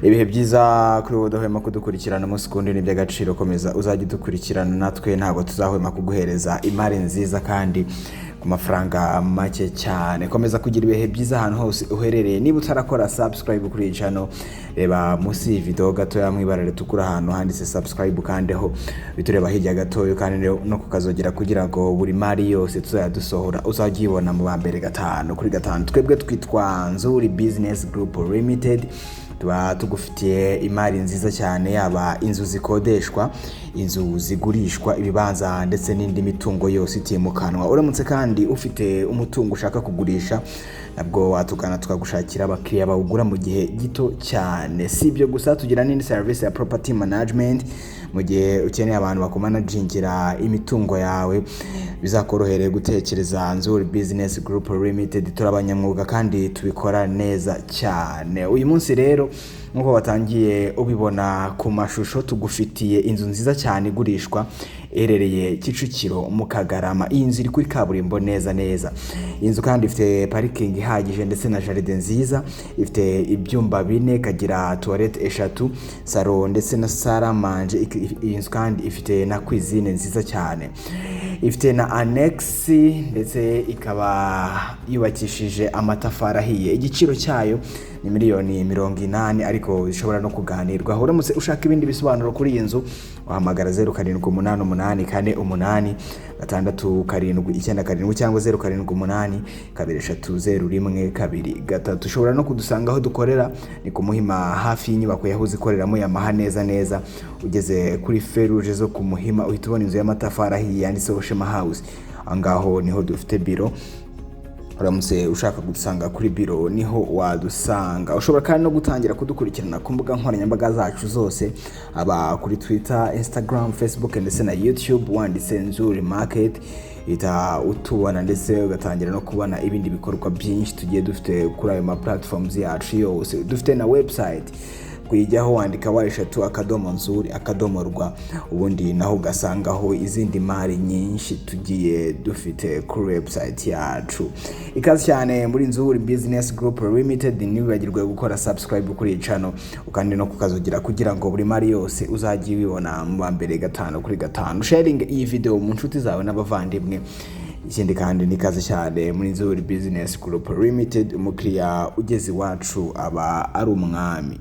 ibihe byiza kuri wowe udahwema kudukurikirana umunsi ku wundi, ni iby'agaciro. Komeza uzajya udukurikirana, natwe ntabwo tuzahwema kuguhereza imari nziza kandi ku mafaranga make cyane. Komeza kugira ibihe byiza ahantu hose uherereye. Niba utarakora subscribe kuri iyi channel, reba munsi video gatoya mwibara ritukura ahantu handitse subscribe, kandeho bitureba hirya gatoya kandi no kukazogera kugira ngo buri mari yose tuzajya dusohora uzajyibona mu bambere gatanu kuri gatanu. Twebwe twitwa Nzuri Business Group Limited, tuba tugufitiye imari nziza cyane, yaba inzu zikodeshwa, inzu zigurishwa, ibibanza ndetse n'indi mitungo yose itimukanwa. Uramutse kandi ufite umutungo ushaka kugurisha, nabwo watugana tukagushakira abakiriya bawugura mu gihe gito cyane. Si ibyo gusa, tugira n'indi service ya property management. Mu gihe ukeneye abantu bakumanagingira imitungo yawe, bizakorohere gutekereza Nzuri Business Group Limited. Turabanyamwuga kandi tubikora neza cyane. Uyu munsi rero nkuko watangiye ubibona ku mashusho, tugufitiye inzu nziza cyane igurishwa iherereye Kicukiro mu Kagarama. Iyi nzu iri kuri kaburimbo neza. Inzu kandi ifite parking ihagije ndetse na jardin nziza, ifite ibyumba 4, kagira toilette 3, salon ndetse na salle à manger. Iyi nzu kandi ifite na cuisine nziza cyane, ifite na annex ndetse ikaba yubakishije amatafari ahiye. Igiciro cyayo ni miliyoni 80, ariko bishobora no kuganirwaho. Uramutse ushaka ibindi bisobanuro kuri iyi nzu, wahamagara 07888667 cyangwa 0782300123. Ushobora no kudusanga aho dukorera, ni ku Muhima hafi y'inyubako yahoze ikoreramo Yamaha neza. Ugeze kuri feruje zo ku Muhima uhita ubona inzu y'amatafari ahiye yanditseho Shema House. Angaho niho dufite biro. Uramutse ushaka gusanga kuri biro niho wadusanga. Ushobora kandi no gutangira kudukurikirana ku mbuga nkoranyambaga zacu zose, aba kuri Twitter, Instagram, Facebook ndetse na YouTube. Wanditse Nzuri Market ita utubona, ndetse ugatangira no kubona ibindi bikorwa byinshi tugiye dufite kuri ayo ma platforms yacu yose. Dufite na website, kuyijyaho wandika wa@Nzuri.rw, ubundi naho ugasangaho izindi mari nyinshi tugiye dufite kuri website yacu. Ikaze cyane muri Nzuri Business Group Limited. Ntibibagirwe gukora subscribe kuri iyi channel, ukandi no kukazogira kugira ngo buri mari yose uzajye ubibona mu bambere gatanu kuri gatanu. Sharing iyi video mu nshuti zawe n'abavandimwe. Ikindi kandi nikaze cyane muri Nzuri Business Group Limited, umukiriya ugeze iwacu aba ari umwami.